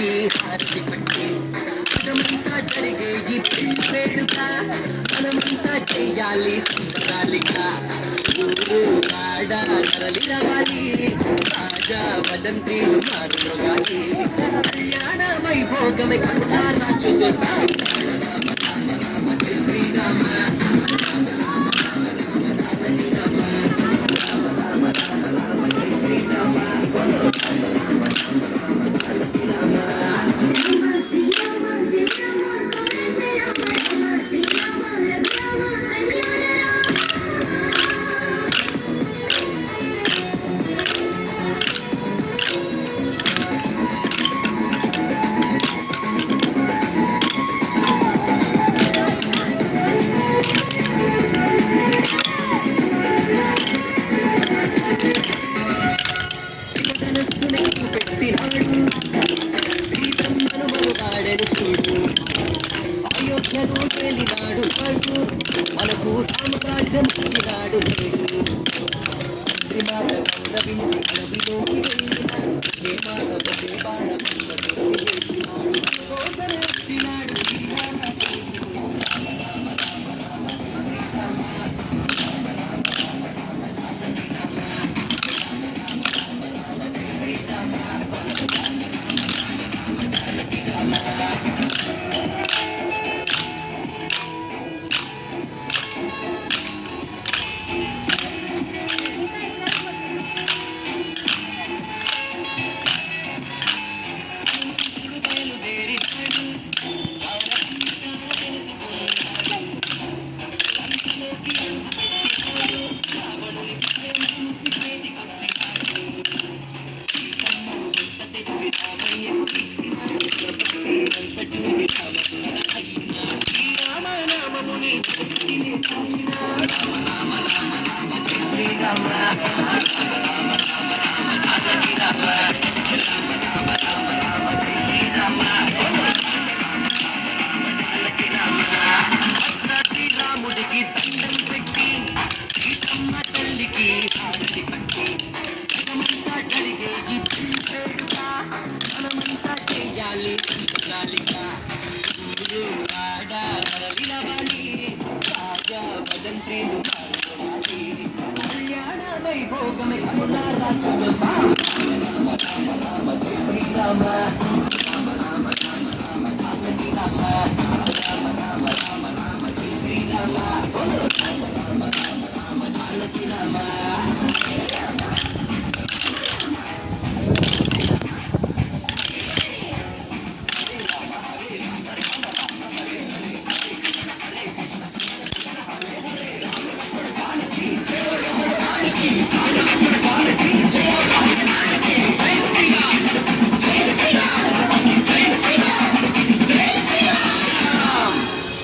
తల్లికి హారతి పట్టి జగమంతా జరిగే ఈ పెళ్లి వేడుక మనమంతా చెయ్యాలి సంబరాలిక ఊరు ఆడ నరలి రవాలి రాజా వదంతిలు మారుగాలి కళ్యాణ వైభోగమే కనులారా చూసొద్దాం జై శ్రీరామ పెట్టినాడు సీతమ్మను మనుగాడని చూడు అయోధ్యలో వెళ్ళినాడు నాడు మనకు రామరాజ్యం ఇచ్చినాడు నేడు శ్రీమాత గౌరవించి అడవిలోకి వెళ్ళినాడు ఏ మాట ఒకే బాణం కోసం వచ్చినాడు శ్రీరామ శ్రీరామనామముని శ్రీరామ రాముడికి దండం పెట్టి సీతమ్మ తల్లికి హారతి పట్టి జగమంతా జరిగే ఈ వేడుక మనమంతా చెయ్యాలి సంబరాలిక ఊరు ఆడ విలవాలి రాజా వదంతిలు మారుగాలి కళ్యాణ వైభోగమే కనులారా చూసొద్దాం రామ రామ జై శ్రీరామ రామ రామ రామ రామ జానకి రామ రామ రామ రామ రామ జై శ్రీరామ